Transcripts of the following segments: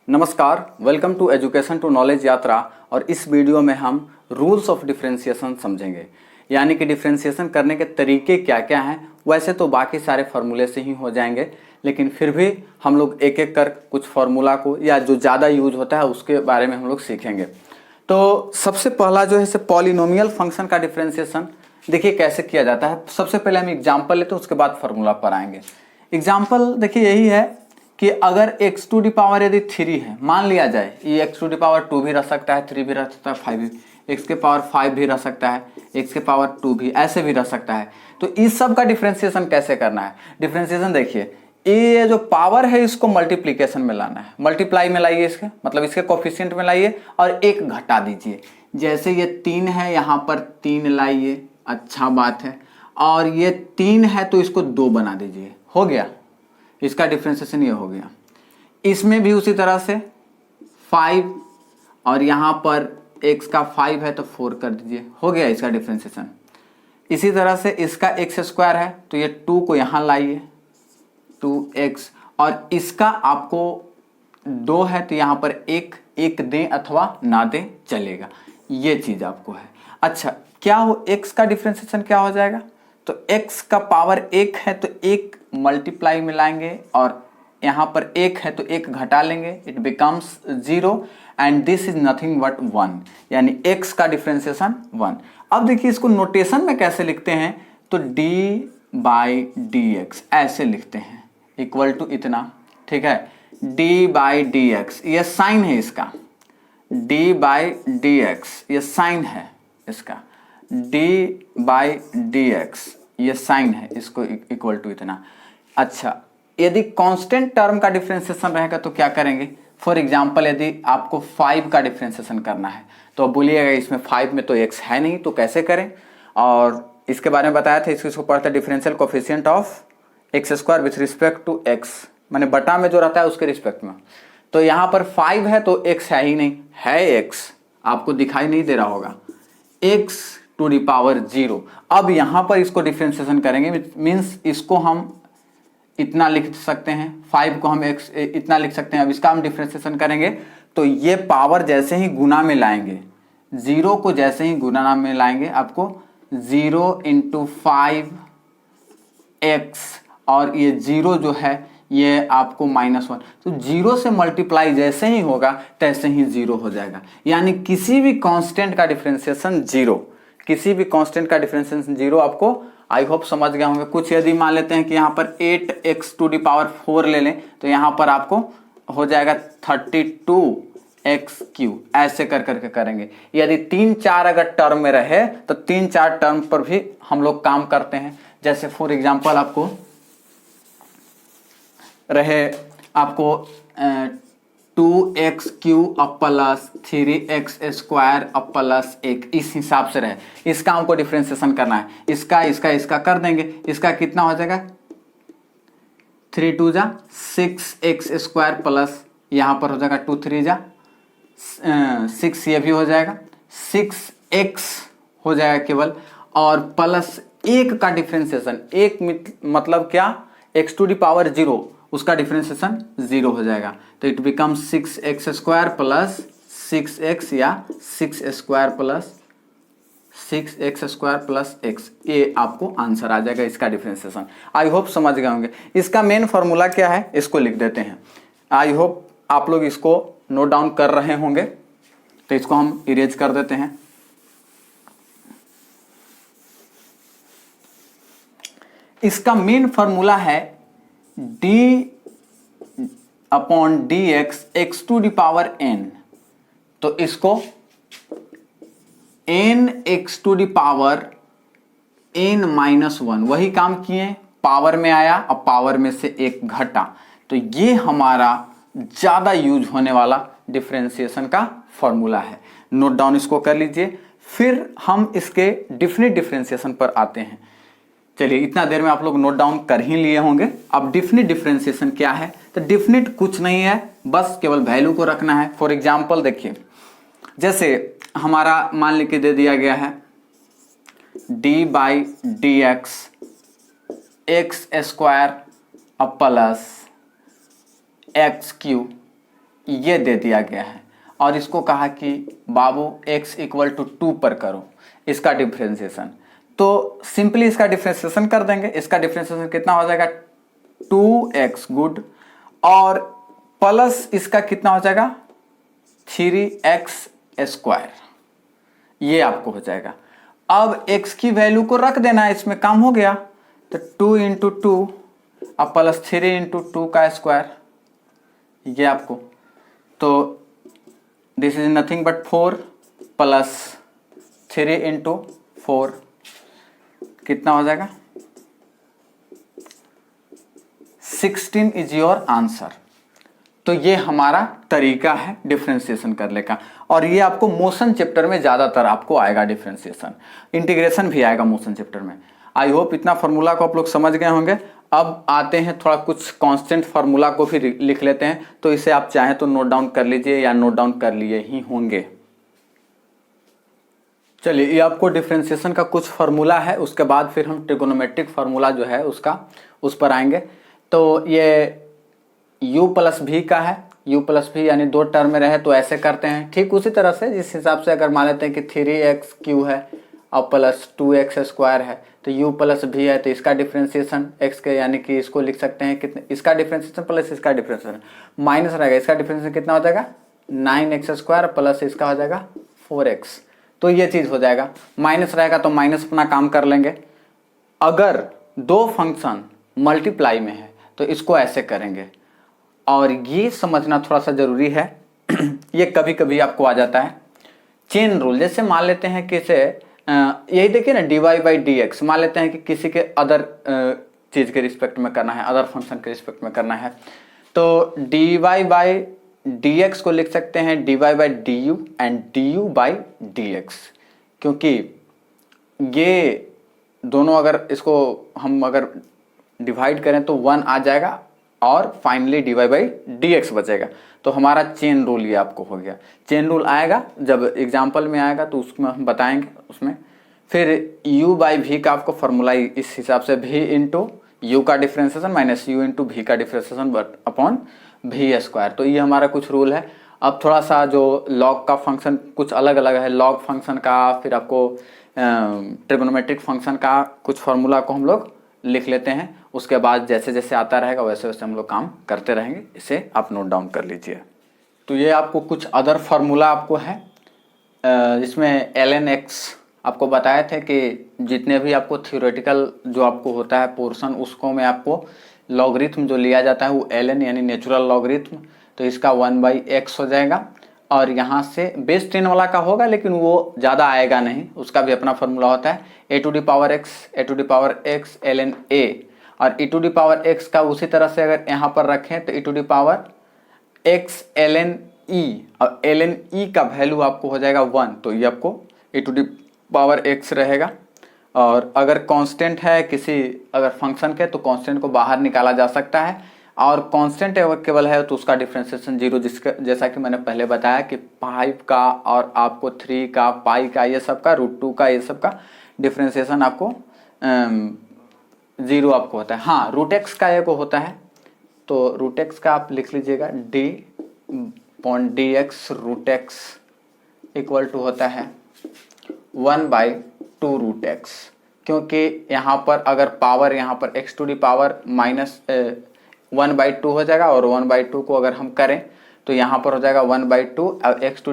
नमस्कार, welcome to education to knowledge Yatra. और इस वीडियो में हम रूल्स ऑफ डिफरेंशिएशन समझेंगे, यानी कि डिफरेंशिएशन करने के तरीके क्या क्या हैं। वैसे तो बाकी सारे फार्मूले से ही हो जाएंगे, लेकिन फिर भी हम लोग एक एक कर कुछ फार्मूला को या जो ज़्यादा यूज होता है उसके बारे में हम लोग सीखेंगे। तो सबसे पहला जो है पॉलिनोमियल फंक्शन का डिफरेंशिएशन देखिए कैसे किया जाता है। सबसे पहले हम एग्जाम्पल लेते हैं, उसके बाद फार्मूला पर आएंगे। एग्जाम्पल देखिए यही है कि अगर x टू दी पावर यदि 3 है, मान लिया जाए ये x टू दी पावर 2 भी रह सकता है, 3 भी रह सकता है, 5 भी, x के पावर 5 भी रह सकता है, x के पावर 2 भी, ऐसे भी रह सकता है। तो इस सब का डिफरेंशिएशन कैसे करना है? डिफरेंशिएशन देखिए, ये जो पावर है इसको मल्टीप्लीकेशन में लाना है, मल्टीप्लाई में लाइए, इसके मतलब इसके कोफिशिएंट में लाइए और एक घटा दीजिए। जैसे ये 3 है, यहाँ पर 3 लाइए, अच्छा बात है। और ये 3 है तो इसको 2 बना दीजिए, हो गया, इसका डिफरेंशिएशन ये हो गया। इसमें भी उसी तरह से 5 और यहाँ पर x का 5 है तो 4 कर दीजिए, हो गया इसका डिफरेंशिएशन। इसी तरह से इसका x स्क्वायर है तो ये 2 को यहाँ लाइए, 2x, और इसका आपको 2 है तो यहाँ पर एक दें अथवा ना दें चलेगा, ये चीज आपको है। अच्छा, क्या हो x का डिफरेंशिएशन क्या हो जाएगा? तो x का पावर 1 है तो 1 मल्टीप्लाई में लाएंगे और यहाँ पर 1 है तो 1 घटा लेंगे, it becomes 0 and this is nothing but 1, यानी x का डिफरेंशिएशन 1। अब देखिए इसको नोटेशन में कैसे लिखते हैं, तो d बाई डी एक्स ऐसे लिखते हैं, इक्वल टू इतना, ठीक है, d बाई डी एक्स, ये साइन है इसका, d बाई डी एक्स ये साइन है इसका, d बाई डी एक्स ये साइन है, इसको इक्वल टू इतना। अच्छा, यदि कांस्टेंट टर्म का डिफरेंशिएशन रहेगा तो क्या करेंगे? फॉर एग्जांपल यदि आपको 5 का डिफरेंशिएशन करना है तो अब बोलिएगा इसमें 5 में तो x है नहीं, तो कैसे करें? और इसके बारे में बताया था, इसको पढ़ते differential coefficient of x square with respect to x, माने बटा में जो रहता है उसके रिस्पेक्ट में। तो यहाँ पर 5 है तो x है ही नहीं, है x, आपको दिखाई नहीं दे रहा होगा, x टू दी पावर 0। अब यहां पर इसको डिफरेंशिएशन करेंगे, मींस इसको हम इतना लिख सकते हैं, 5 को हम x इतना लिख सकते हैं। अब इसका हम डिफरेंशिएशन करेंगे तो ये पावर जैसे ही गुना में लाएंगे, 0 को जैसे ही गुना में लाएंगे, आपको 0 इंटू 5x, और ये 0 जो है ये आपको -1, तो 0 से मल्टीप्लाई जैसे ही होगा तैसे ही 0 हो जाएगा। यानी किसी भी कांस्टेंट का डिफरेंशिएशन 0, किसी भी कांस्टेंट का डिफरेंशिएशन 0 आपको, आई होप समझ गए होंगे। कुछ यदि मान लेते हैं कि यहाँ पर 8x टू दी पावर 4 ले लें तो यहाँ पर आपको हो जाएगा 32x3, ऐसे कर करके करेंगे। यदि 3-4 अगर टर्म में रहे तो 3-4 टर्म पर भी हम लोग काम करते हैं। जैसे फॉर एग्जांपल आपको रहे, आपको 2x³ अब प्लस 3x स्क्वायर अब प्लस 1, इस हिसाब से रहे, इसका हमको डिफरेंशिएशन करना है। इसका कर देंगे, इसका कितना हो जाएगा, 3 2 जा 6x स्क्वायर प्लस यहाँ पर हो जाएगा 2 3 जा 6, ये भी हो जाएगा 6x हो जाएगा केवल, और प्लस 1 का डिफरेंशिएशन, एक मतलब क्या, x टू दी पावर 0, उसका डिफरेंशिएशन 0 हो जाएगा, तो it become 6x square plus 6x या 6 square plus 6x square plus x, ये आपको आंसर आ जाएगा इसका डिफरेंशिएशन। आई होप समझ गए होंगे। इसका मेन फॉर्मूला क्या है इसको लिख देते हैं, आई होप आप लोग इसको नोट डाउन कर रहे होंगे, तो इसको हम इरेज कर देते हैं। इसका मेन फॉर्मूला है d upon d x, x to the power n, तो इसको n x to the power n -1, वही काम किए, पावर में आया, अब पावर में से 1 घटा, तो ये हमारा ज्यादा यूज होने वाला डिफरेंशिएशन का फॉर्मूला है। नोट डाउन इसको कर लीजिए, फिर हम इसके डेफिनिट डिफरेंशिएशन पर आते हैं। चलिए, इतना देर में आप लोग नोट डाउन कर ही लिए होंगे। अब डेफिनिट डिफरेंशिएशन क्या है, तो डेफिनिट कुछ नहीं है, बस केवल वैल्यू को रखना है। फॉर एग्जांपल देखिए, जैसे हमारा मान लेके दे दिया गया है d by D x square अब प्लस x³ ये दे दिया गया है और इसको कहा कि बाबू x = 2 पर करो इसका डिफ्रेंशिएशन। तो सिंपली इसका डिफ्रेंशिएशन कर देंगे। इसका डिफ्रेंशिएशन कितना हो जाएगा 2x गुड, और प्लस इसका कितना हो जाएगा 3x², ये आपको हो जाएगा। अब x की वैल्यू को रख देना है, इसमें काम हो गया। तो 2 × 2 अब प्लस 3 × 2 का स्क्वायर, ये आपको, तो this is nothing but 4 plus 3 × 4 कितना हो जाएगा 16 इज योर आंसर। तो ये हमारा तरीका है डिफरेंशिएशन करने का, और ये आपको मोशन चैप्टर में ज्यादातर आपको आएगा डिफरेंशिएशन, इंटीग्रेशन भी आएगा मोशन चैप्टर में। आई होप इतना फार्मूला को आप लोग समझ गए होंगे। अब आते हैं थोड़ा कुछ कांस्टेंट फार्मूला को भी लिख लेते हैं, तो इसे आप चाहें तो नोट डाउन कर लीजिए या नोट डाउन कर लिए ही होंगे। चलिए, ये आपको डिफरेंशिएशन का कुछ फार्मूला है, उसके बाद फिर हम ट्रिगोनोमेट्रिक फार्मूला जो है उसका उस पर आएंगे। तो ये u + v का है, u + v यानी 2 टर्म में रहे तो ऐसे करते हैं, ठीक उसी तरह से जिस हिसाब से अगर मान लेते हैं कि 3x³ है और प्लस 2x² है, तो u + v है, तो इसका डिफरेंशिएशन x के यानी कि इसको लिख सकते हैं कितने, इसका डिफरेंशिएशन प्लस इसका डिफरेंशिएशन माइनस रहेगा, इसका डिफरेंशिएशन कितना हो जाएगा 9x² प्लस इसका हो जाएगा 4x। तो ये चीज हो जाएगा, माइनस रहेगा तो माइनस अपना काम कर लेंगे। अगर दो फंक्शन मल्टीप्लाई में है तो इसको ऐसे करेंगे, और ये समझना थोड़ा सा जरूरी है ये कभी कभी आपको आ जाता है चेन रूल। जैसे मान लेते हैं कि इसे यही देखिए ना dy/dx, मान लेते हैं कि किसी के अदर चीज के रिस्पेक्ट में करना है, अदर फंक्शन के रिस्पेक्ट में करना है, तो dy/dx को लिख सकते हैं dy/du एंड du/dx, क्योंकि ये दोनों अगर इसको हम अगर डिवाइड करें तो 1 आ जाएगा और फाइनली dy/dx बचेगा। तो हमारा चेन रूल ये आपको हो गया। चेन रूल आएगा जब एग्जाम्पल में आएगा तो उसमें हम बताएंगे उसमें। फिर u/v का आपको फॉर्मूला इस हिसाब से v × u का डिफरेंशिएशन माइनस u × v का डिफरेंशिएशन अपॉन v²। तो ये हमारा कुछ रूल है। अब थोड़ा सा जो लॉग का फंक्शन कुछ अलग अलग है, लॉग फंक्शन का, फिर आपको ट्रिगोनोमेट्रिक फंक्शन का कुछ फार्मूला को हम लोग लिख लेते हैं। उसके बाद जैसे जैसे आता रहेगा वैसे वैसे हम लोग काम करते रहेंगे, इसे आप नोट डाउन कर लीजिए। तो ये आपको कुछ अदर फार्मूला आपको है, जिसमें ln x आपको बताए थे कि जितने भी आपको थ्योरेटिकल जो आपको होता है पोर्शन, उसको में आपको लॉगरिथम जो लिया जाता है वो ln यानी नेचुरल लॉगरिथम, तो इसका 1/x हो जाएगा। और यहाँ से बेस 10 वाला का होगा लेकिन वो ज़्यादा आएगा नहीं, उसका भी अपना फार्मूला होता है a⁴x ln a, और e⁴x का उसी तरह से अगर यहाँ पर रखें तो e⁴x ln e, और ln e का वैल्यू आपको हो जाएगा 1, तो ये आपको e⁴x रहेगा। और अगर कांस्टेंट है किसी अगर फंक्शन के तो कांस्टेंट को बाहर निकाला जा सकता है, और कांस्टेंट अगर केवल है तो उसका डिफरेंशिएशन 0, जिसका जैसा कि मैंने पहले बताया कि 5 का और आपको 3 का, पाई का, ये सब का, √2 का, ये सब का डिफरेंशिएशन आपको 0 आपको होता है। हाँ, √x का एक होता है, तो √x का आप लिख लीजिएगा d/dx √x इक्वल टू होता है 1/2 √x, क्योंकि यहाँ पर अगर पावर यहाँ पर -1/2 हो जाएगा, और 1/2 को अगर हम करें तो यहाँ पर हो जाएगा 1/2 और x⁴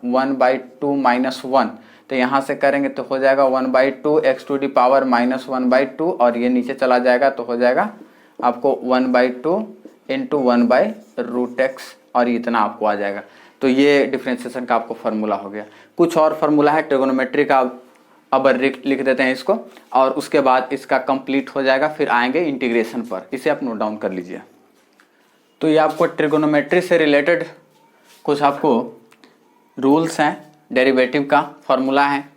1/2 -1, तो यहाँ से करेंगे तो हो जाएगा 1/2 x⁴ -1/2, और ये नीचे चला जाएगा तो हो जाएगा आपको 1/2 × 1/√x, और इतना आपको आ जाएगा। तो ये डिफरेंशिएशन का आपको फार्मूला हो गया। कुछ और फार्मूला है ट्रिगोनोमेट्री का, अब लिख देते हैं इसको, और उसके बाद इसका कंप्लीट हो जाएगा, फिर आएंगे इंटीग्रेशन पर। इसे आप नोट डाउन कर लीजिए। तो ये आपको ट्रिगोनोमेट्री से रिलेटेड कुछ आपको रूल्स हैं, डेरिवेटिव का फार्मूला है।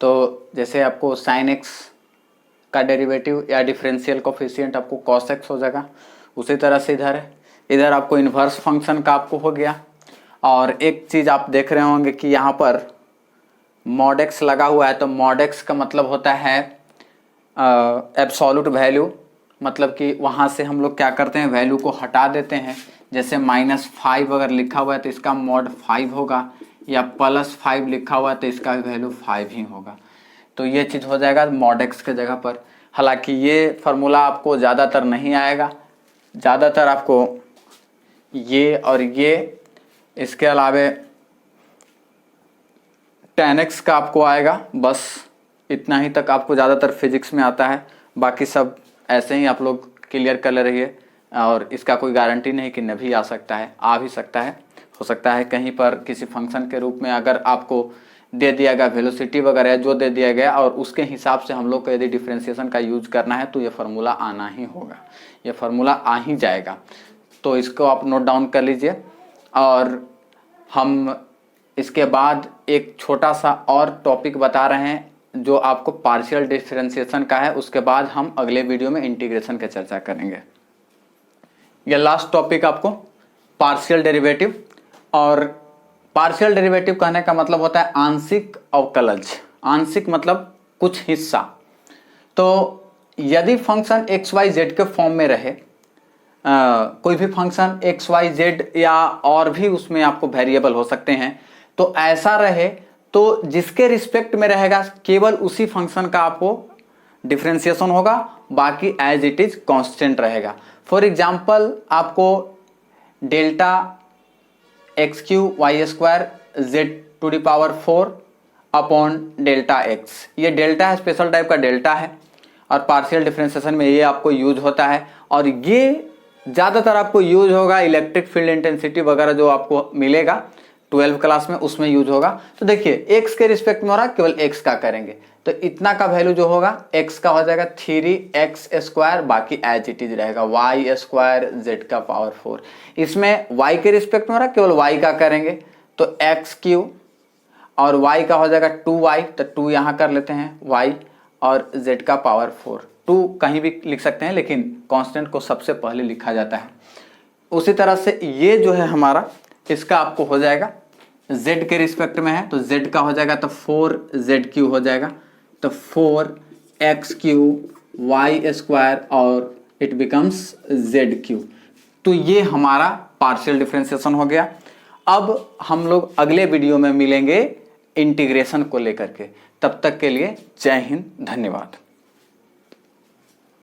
तो जैसे आपको sin x का डेरिवेटिव या डिफरेंशियल कोफिशिएंट आपको cos x हो जाएगा, उसी तरह से इधर आपको इन्वर्स फंक्शन का आपको हो गया। और एक चीज़ आप देख रहे होंगे कि यहाँ पर mod x लगा हुआ है, तो mod x का मतलब होता है एब्सोल्यूट वैल्यू, मतलब कि वहाँ से हम लोग क्या करते हैं वैल्यू को हटा देते हैं, जैसे -5 अगर लिखा हुआ है तो इसका मॉड 5 होगा, या +5 लिखा हुआ है तो इसका भी वैल्यू 5 ही होगा। तो ये चीज़ हो जाएगा मॉड x के जगह पर। हालांकि ये फार्मूला आपको ज़्यादातर नहीं आएगा, ज़्यादातर आपको ये और ये, इसके अलावे tan x का आपको आएगा, बस इतना ही तक आपको ज़्यादातर फिजिक्स में आता है। बाकी सब ऐसे ही आप लोग क्लियर कर ले रही है, और इसका कोई गारंटी नहीं कि नहीं आ सकता है, आ भी सकता है। हो सकता है कहीं पर किसी फंक्शन के रूप में अगर आपको दे दिया गया वेलोसिटी वगैरह जो दे दिया गया, और उसके हिसाब से हम लोग को यदि डिफ्रेंशिएशन का यूज करना है तो ये फार्मूला आना ही होगा, ये फार्मूला आ ही जाएगा। तो इसको आप नोट डाउन कर लीजिए। और हम इसके बाद एक छोटा सा और टॉपिक बता रहे हैं जो आपको पार्शियल डिफरेंशिएशन का है, उसके बाद हम अगले वीडियो में इंटीग्रेशन की चर्चा करेंगे। ये लास्ट टॉपिक आपको पार्शियल डेरिवेटिव, और पार्शियल डेरिवेटिव कहने का मतलब होता है आंशिक अवकलज। आंशिक मतलब कुछ हिस्सा। तो यदि फंक्शन एक्स वाई जेड के फॉर्म में रहे, कोई भी फंक्शन एक्स वाई जेड या और भी उसमें आपको वेरिएबल हो सकते हैं, तो ऐसा रहे तो जिसके रिस्पेक्ट में रहेगा केवल उसी फंक्शन का आपको डिफरेंशिएशन होगा, बाकी एज इट इज कांस्टेंट रहेगा। फॉर एग्जांपल आपको delta x q y square z to the power 4 upon delta x, ये डेल्टा है, स्पेशल टाइप का डेल्टा है, और पार्शियल डिफरेंशिएशन में ये आपको यूज होता है। और ये ज़्यादातर आपको यूज होगा इलेक्ट्रिक फील्ड इंटेंसिटी वगैरह जो आपको मिलेगा 12 क्लास में, उसमें यूज होगा। तो देखिए x के रिस्पेक्ट में हो रहा है, केवल x का करेंगे तो इतना का वैल्यू जो होगा x का हो जाएगा 3x², बाकी एज इट इज रहेगा y² z का पावर 4। इसमें y के रिस्पेक्ट में हो रहा है, केवल y का करेंगे तो x³ और y का हो जाएगा 2y, तो 2 यहाँ कर लेते हैं y, और z का पावर 4। 2 कहीं भी लिख सकते हैं, लेकिन कांस्टेंट को सबसे पहले लिखा जाता है। उसी तरह से ये जो है हमारा, इसका आपको हो जाएगा z के रिस्पेक्ट में है तो z का हो जाएगा तो 4z³ हो जाएगा, तो 4x³ y² और इट बिकम्स z³। तो ये हमारा पार्शियल डिफरेंशिएशन हो गया। अब हम लोग अगले वीडियो में मिलेंगे इंटीग्रेशन को लेकर के। तब तक के लिए जय हिंद, धन्यवाद।